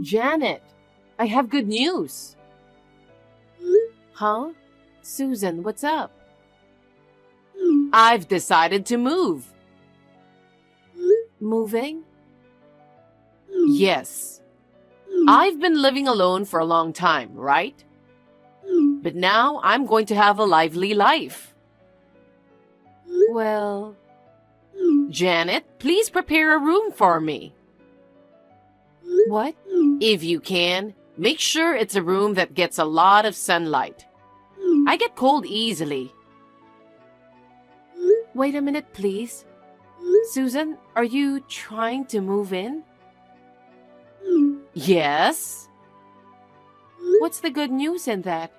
Janet, I have good news. Huh? Susan, what's up? I've decided to move. Moving? Yes. I've been living alone for a long time, right? But now I'm going to have a lively life. Well, Janet, please prepare a room for me. What? If you can, make sure it's a room that gets a lot of sunlight. I get cold easily. Wait a minute, please. Susan, are you trying to move in? Yes. What's the good news in that?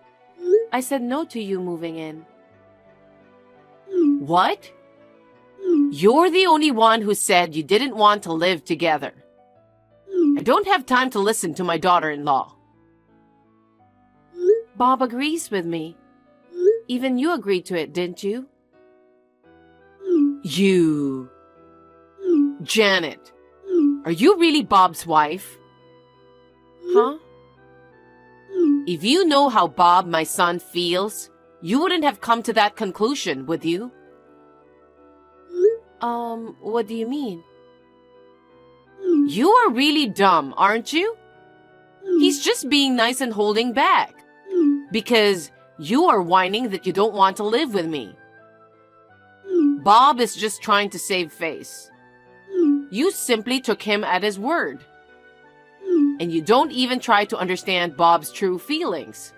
I said no to you moving in. What? You're the only one who said you didn't want to live together. I don't have time to listen to my daughter-in-law. Bob agrees with me. Even you agreed to it, didn't you? You... Janet, are you really Bob's wife? Huh? If you know how Bob, my son, feels, you wouldn't have come to that conclusion, would you? What do you mean? You are really dumb, aren't you? He's just being nice and holding back. Because you are whining that you don't want to live with me. Bob is just trying to save face. You simply took him at his word. And you don't even try to understand Bob's true feelings.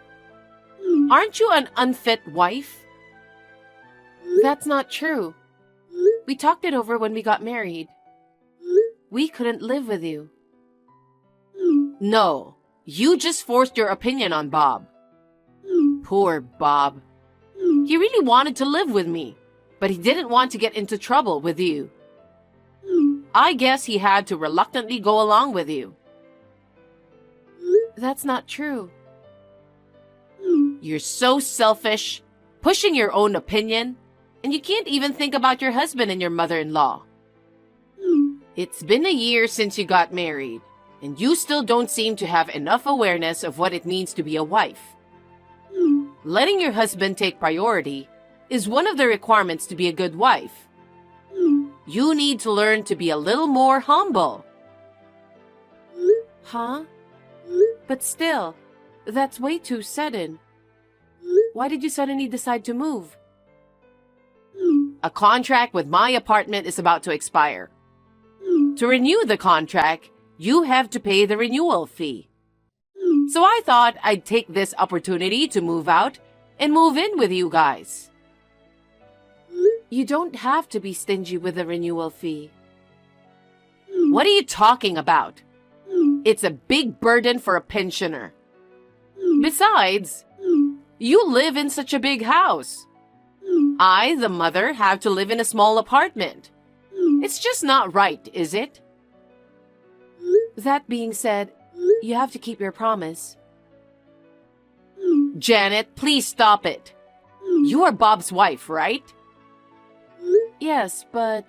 Aren't you an unfit wife? That's not true. We talked it over when we got married. We couldn't live with you. No, you just forced your opinion on Bob. Poor Bob. He really wanted to live with me, but he didn't want to get into trouble with you. I guess he had to reluctantly go along with you. That's not true. You're so selfish, pushing your own opinion, and you can't even think about your husband and your mother-in-law. It's been a year since you got married, and you still don't seem to have enough awareness of what it means to be a wife. Letting your husband take priority is one of the requirements to be a good wife. You need to learn to be a little more humble. Huh? But still, that's way too sudden. Why did you suddenly decide to move? A contract with my apartment is about to expire. To renew the contract, you have to pay the renewal fee. So I thought I'd take this opportunity to move out and move in with you guys. You don't have to be stingy with the renewal fee. What are you talking about? It's a big burden for a pensioner. Besides, you live in such a big house. I, the mother, have to live in a small apartment. It's just not right, is it? That being said, you have to keep your promise. Janet, please stop it. You are Bob's wife, right? Yes, but...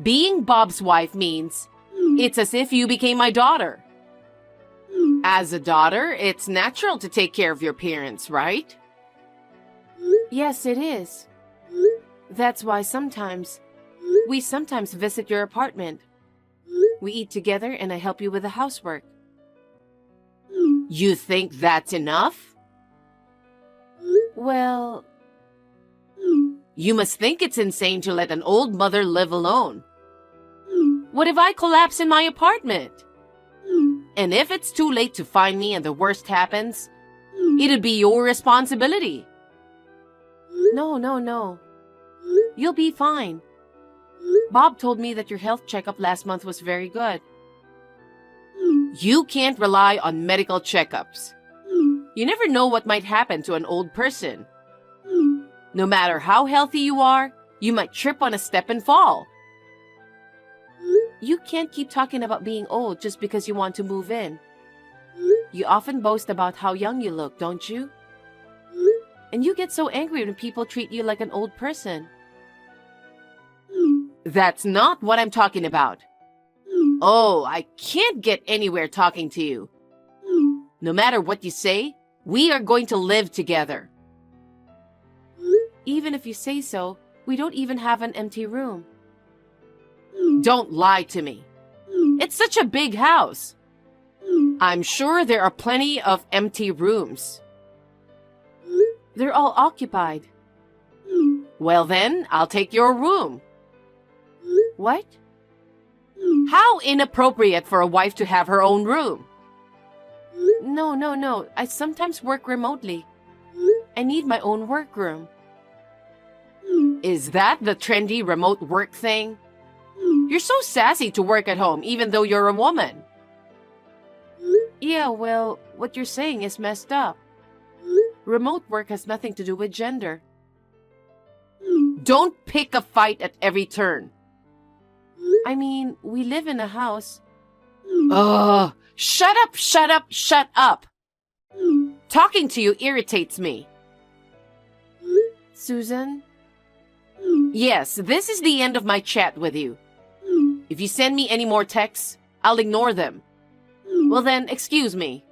Being Bob's wife means it's as if you became my daughter. As a daughter, it's natural to take care of your parents, right? Yes, it is. That's why we sometimes visit your apartment. We eat together and I help you with the housework. You think that's enough? Well... You must think it's insane to let an old mother live alone. What if I collapse in my apartment? And if it's too late to find me and the worst happens, it'd be your responsibility. No. You'll be fine. Bob told me that your health checkup last month was very good. You can't rely on medical checkups. You never know what might happen to an old person. No matter how healthy you are, you might trip on a step and fall. You can't keep talking about being old just because you want to move in. You often boast about how young you look, don't you? And you get so angry when people treat you like an old person. That's not what I'm talking about. Oh, I can't get anywhere talking to you. No matter what you say, we are going to live together. Even if you say so, we don't even have an empty room. Don't lie to me. It's such a big house. I'm sure there are plenty of empty rooms. They're all occupied. Well then, I'll take your room. What? How inappropriate for a wife to have her own room. No. I sometimes work remotely. I need my own workroom. Is that the trendy remote work thing? You're so sassy to work at home even though you're a woman. Yeah, well, what you're saying is messed up. Remote work has nothing to do with gender. Don't pick a fight at every turn. I mean, we live in a house. Ugh, shut up. Talking to you irritates me. Susan? Yes, this is the end of my chat with you. If you send me any more texts, I'll ignore them. Well then, excuse me.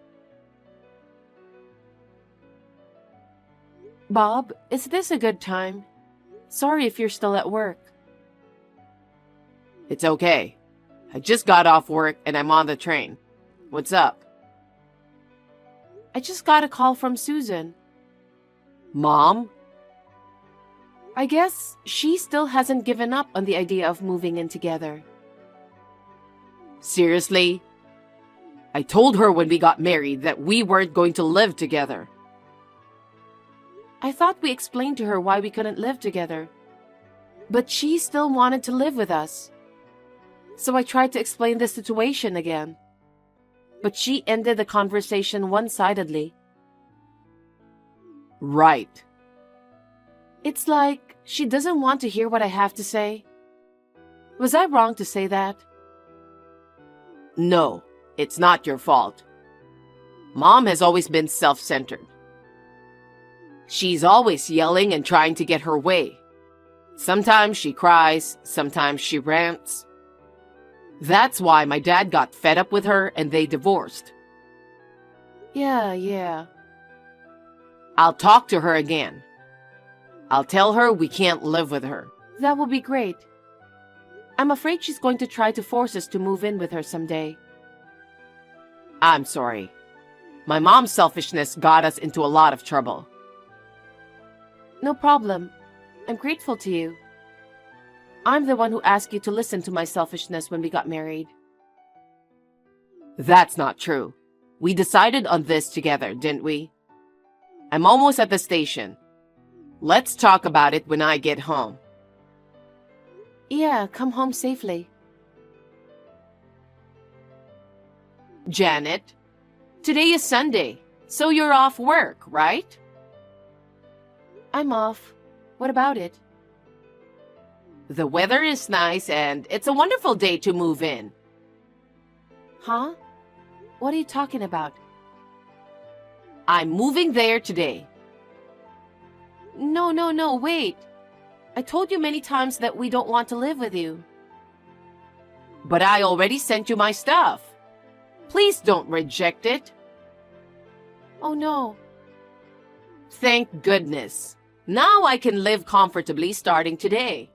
Bob, is this a good time? Sorry if you're still at work. It's okay. I just got off work and I'm on the train. What's up? I just got a call from Susan. Mom? I guess she still hasn't given up on the idea of moving in together. Seriously? I told her when we got married that we weren't going to live together. I thought we explained to her why we couldn't live together. But she still wanted to live with us. So I tried to explain the situation again. But she ended the conversation one-sidedly. Right. It's like she doesn't want to hear what I have to say. Was I wrong to say that? No, it's not your fault. Mom has always been self-centered. She's always yelling and trying to get her way. Sometimes she cries, sometimes she rants. That's why my dad got fed up with her and they divorced. Yeah. I'll talk to her again. I'll tell her we can't live with her. That will be great. I'm afraid she's going to try to force us to move in with her someday. I'm sorry. My mom's selfishness got us into a lot of trouble. No problem. I'm grateful to you. I'm the one who asked you to listen to my selfishness when we got married. That's not true. We decided on this together, didn't we? I'm almost at the station. Let's talk about it when I get home. Yeah, come home safely. Janet, today is Sunday, so you're off work, right? I'm off. What about it? The weather is nice and it's a wonderful day to move in. Huh? What are you talking about? I'm moving there today. No, wait. I told you many times that we don't want to live with you. But I already sent you my stuff. Please don't reject it. Oh no. Thank goodness. Now I can live comfortably starting today.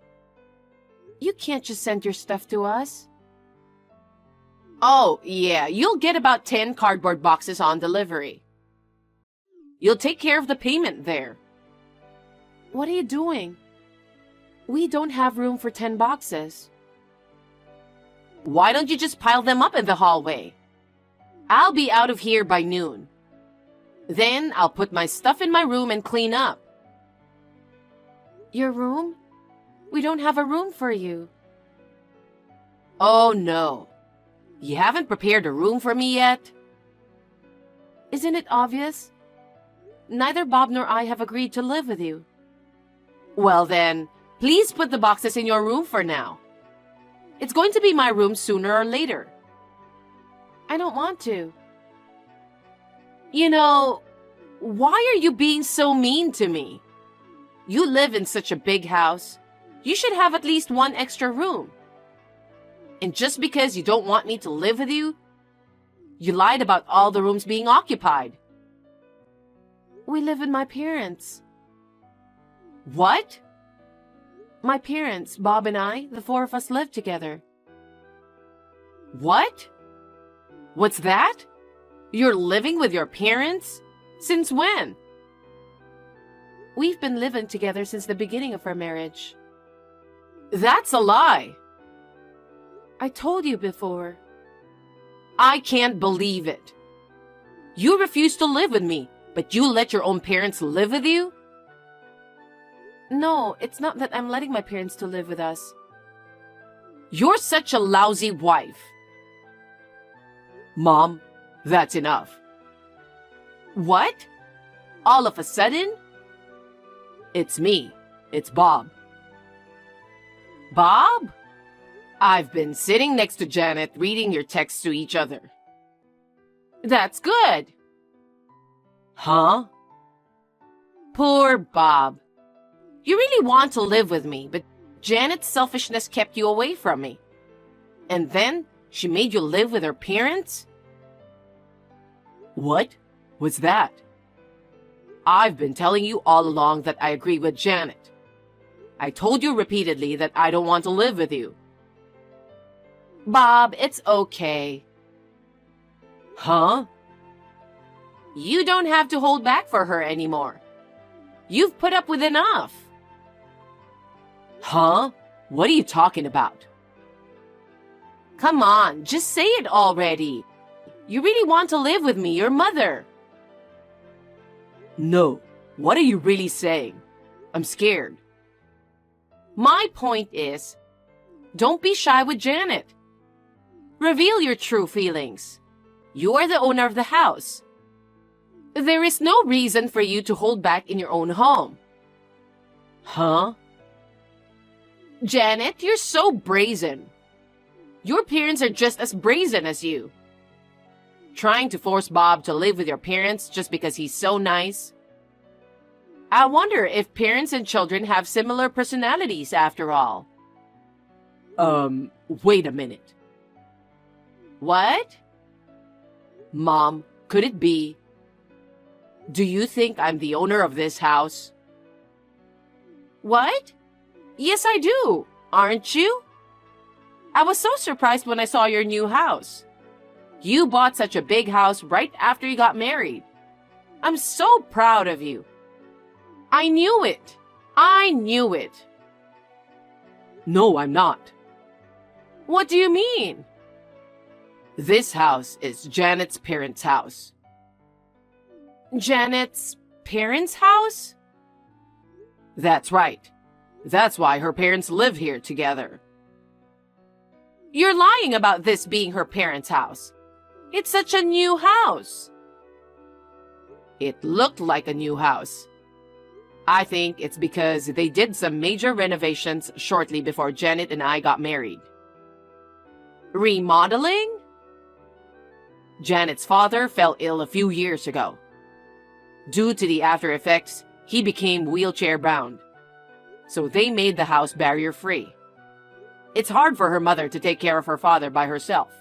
You can't just send your stuff to us. Oh, yeah, you'll get about 10 cardboard boxes on delivery. You'll take care of the payment there. What are you doing? We don't have room for 10 boxes. Why don't you just pile them up in the hallway? I'll be out of here by noon. Then I'll put my stuff in my room and clean up. Your room? We don't have a room for you. Oh no. You haven't prepared a room for me yet? Isn't it obvious? Neither Bob nor I have agreed to live with you. Well then, please put the boxes in your room for now. It's going to be my room sooner or later. I don't want to. You know, why are you being so mean to me? You live in such a big house. You should have at least one extra room. And just because you don't want me to live with you, you lied about all the rooms being occupied. We live with my parents. What? My parents, Bob and I, the four of us live together. What? What's that? You're living with your parents? Since when? We've been living together since the beginning of our marriage. That's a lie. I told you before. I can't believe it. You refuse to live with me, but you let your own parents live with you? No, it's not that I'm letting my parents to live with us. You're such a lousy wife. Mom, that's enough. What? All of a sudden? It's me. It's Bob. Bob? I've been sitting next to Janet reading your texts to each other. That's good. Huh? Poor Bob. You really want to live with me, but Janet's selfishness kept you away from me. And then she made you live with her parents? What was that? I've been telling you all along that I agree with Janet. I told you repeatedly that I don't want to live with you. Bob, it's okay. Huh? You don't have to hold back for her anymore. You've put up with enough. Huh? What are you talking about? Come on, just say it already. You really want to live with me, your mother. No. What are you really saying? I'm scared. My point is, don't be shy with Janet. Reveal your true feelings. You are the owner of the house. There is no reason for you to hold back in your own home. Huh? Janet, you're so brazen. Your parents are just as brazen as you. Trying to force Bob to live with your parents just because he's so nice. I wonder if parents and children have similar personalities after all. Wait a minute. What? Mom, could it be? Do you think I'm the owner of this house? What? Yes, I do. Aren't you? I was so surprised when I saw your new house. You bought such a big house right after you got married. I'm so proud of you. I knew it. I knew it. No, I'm not. What do you mean? This house is Janet's parents' house. Janet's parents' house? That's right. That's why her parents live here together. You're lying about this being her parents' house. It's such a new house. It looked like a new house. I think it's because they did some major renovations shortly before Janet and I got married. Remodeling? Janet's father fell ill a few years ago. Due to the after effects, he became wheelchair-bound. So they made the house barrier-free. It's hard for her mother to take care of her father by herself.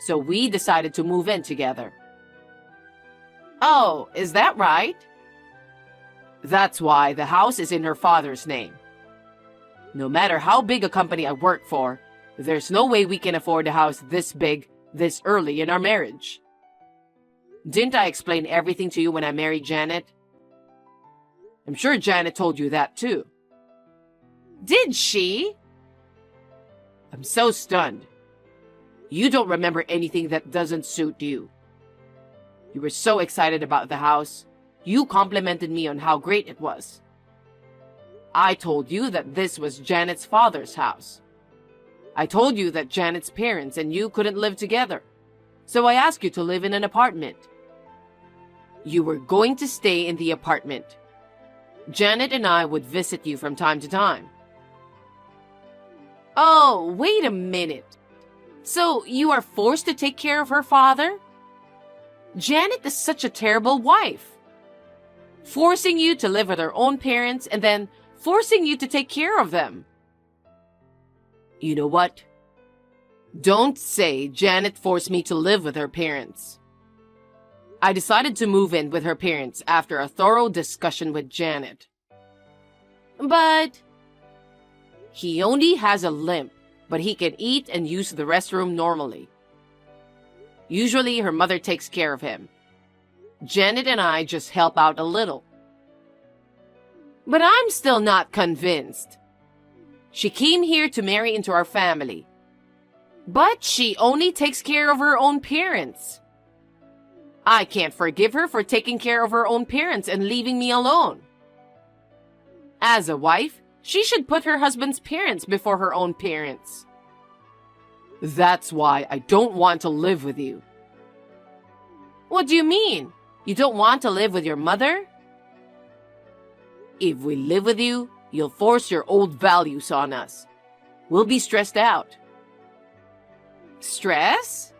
So we decided to move in together. Oh, is that right? That's why the house is in her father's name. No matter how big a company I work for, there's no way we can afford a house this big, this early in our marriage. Didn't I explain everything to you when I married Janet? I'm sure Janet told you that too. Did she? I'm so stunned. You don't remember anything that doesn't suit you. You were so excited about the house. You complimented me on how great it was. I told you that this was Janet's father's house. I told you that Janet's parents and you couldn't live together. So I asked you to live in an apartment. You were going to stay in the apartment. Janet and I would visit you from time to time. Oh, wait a minute. So you are forced to take care of her father? Janet is such a terrible wife. Forcing you to live with her own parents and then forcing you to take care of them. You know what? Don't say Janet forced me to live with her parents. I decided to move in with her parents after a thorough discussion with Janet. But he only has a limp, but he can eat and use the restroom normally. Usually her mother takes care of him. Janet and I just help out a little. But I'm still not convinced. She came here to marry into our family. But she only takes care of her own parents. I can't forgive her for taking care of her own parents and leaving me alone. As a wife, she should put her husband's parents before her own parents. That's why I don't want to live with you. What do you mean? You don't want to live with your mother? If we live with you, you'll force your old values on us. We'll be stressed out. Stress?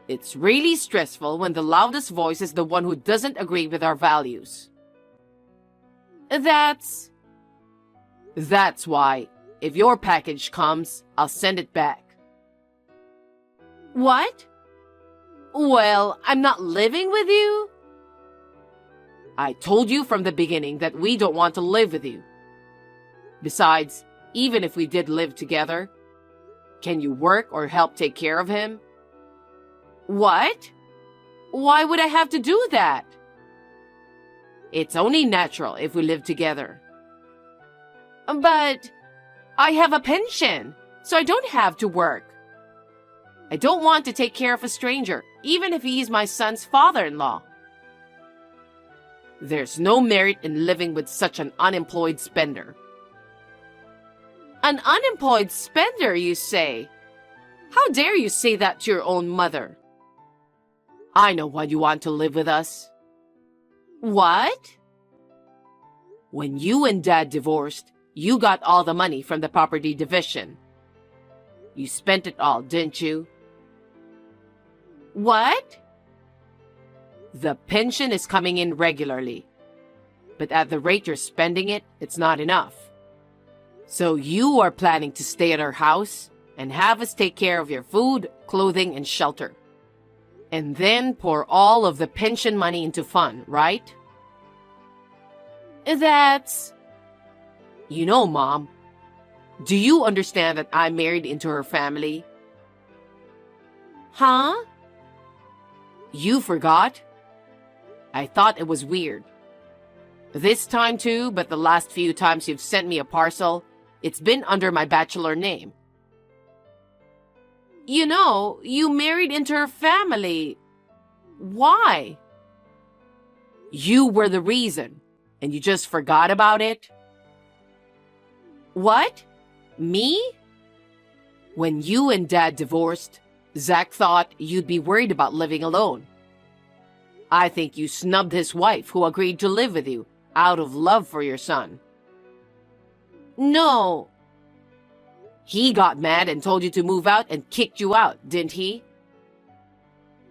It's really stressful when the loudest voice is the one who doesn't agree with our values. That's why, if your package comes, I'll send it back. What? Well, I'm not living with you? I told you from the beginning that we don't want to live with you. Besides, even if we did live together, can you work or help take care of him? What? Why would I have to do that? It's only natural if we live together. But I have a pension, so I don't have to work. I don't want to take care of a stranger, even if he is my son's father-in-law. There's no merit in living with such an unemployed spender. An unemployed spender, you say? How dare you say that to your own mother? I know why you want to live with us. What? When you and Dad divorced, you got all the money from the property division. You spent it all, didn't you? What? The pension is coming in regularly. But at the rate you're spending it, it's not enough. So you are planning to stay at our house and have us take care of your food, clothing, and shelter. And then pour all of the pension money into fun, right? That's... You know, Mom, do you understand that I married into her family? Huh? You forgot? I thought it was weird. This time too, but the last few times you've sent me a parcel, it's been under my bachelor name. You know, you married into her family. Why? You were the reason, and you just forgot about it? What? Me? When you and Dad divorced, Zach thought you'd be worried about living alone. I think you snubbed his wife who agreed to live with you out of love for your son. No. He got mad and told you to move out and kicked you out, didn't he?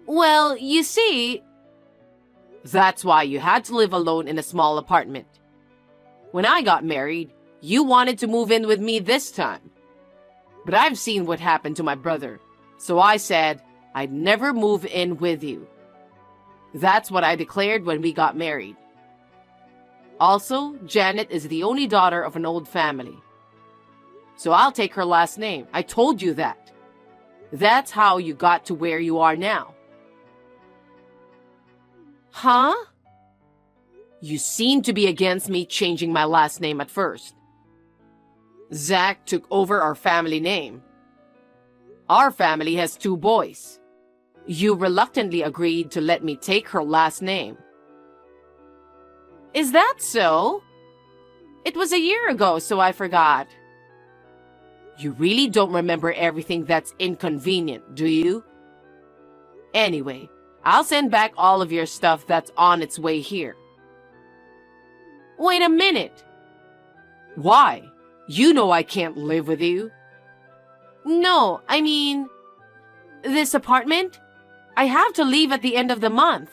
Well, you see... That's why you had to live alone in a small apartment. When I got married, you wanted to move in with me this time. But I've seen what happened to my brother, so I said I'd never move in with you. That's what I declared when we got married. Also, Janet is the only daughter of an old family. So I'll take her last name. I told you that. That's how you got to where you are now. Huh? You seem to be against me changing my last name at first. Zach took over our family name. Our family has 2 boys. You reluctantly agreed to let me take her last name. Is that so? It was a year ago, so I forgot. You really don't remember everything that's inconvenient, do you? Anyway, I'll send back all of your stuff that's on its way here. Wait a minute. Why? You know I can't live with you. No, I mean, this apartment? I have to leave at the end of the month.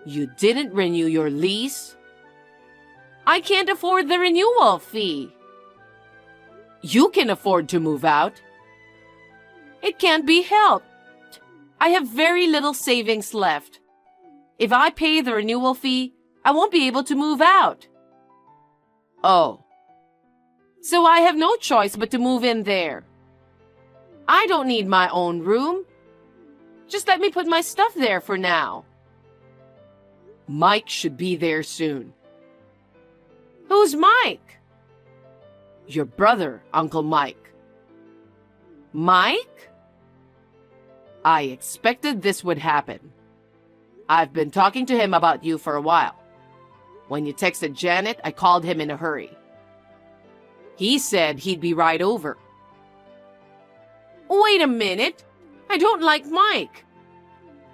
You didn't renew your lease? I can't afford the renewal fee. You can afford to move out. It can't be helped. I have very little savings left. If I pay the renewal fee, I won't be able to move out. Oh. So I have no choice but to move in there. I don't need my own room. Just let me put my stuff there for now. Mike should be there soon. Who's Mike? Your brother, Uncle Mike. Mike? I expected this would happen. I've been talking to him about you for a while. When you texted Janet, I called him in a hurry. He said he'd be right over. Wait a minute. I don't like Mike.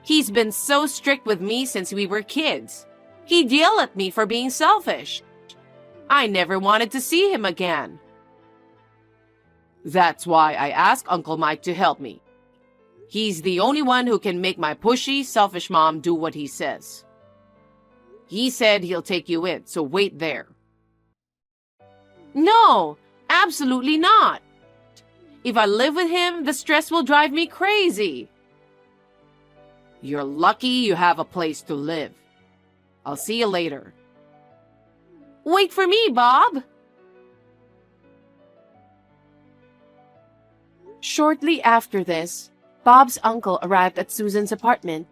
He's been so strict with me since we were kids. He'd yell at me for being selfish. I never wanted to see him again. That's why I asked Uncle Mike to help me. He's the only one who can make my pushy, selfish mom do what he says. He said he'll take you in, so wait there. No, absolutely not. If I live with him, the stress will drive me crazy. You're lucky you have a place to live. I'll see you later. Wait for me, Bob. Shortly after this, Bob's uncle arrived at Susan's apartment.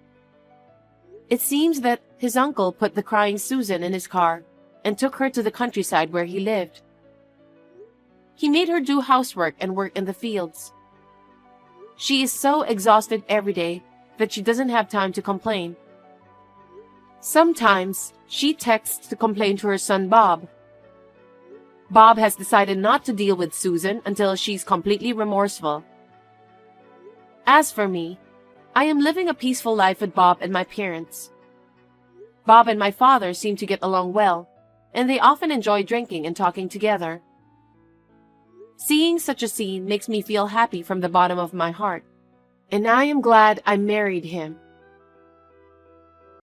It seems that his uncle put the crying Susan in his car and took her to the countryside where he lived. He made her do housework and work in the fields. She is so exhausted every day that she doesn't have time to complain. Sometimes she texts to complain to her son Bob. Bob has decided not to deal with Susan until she's completely remorseful. As for me, I am living a peaceful life with Bob and my parents. Bob and my father seem to get along well, and they often enjoy drinking and talking together. Seeing such a scene makes me feel happy from the bottom of my heart, and I am glad I married him.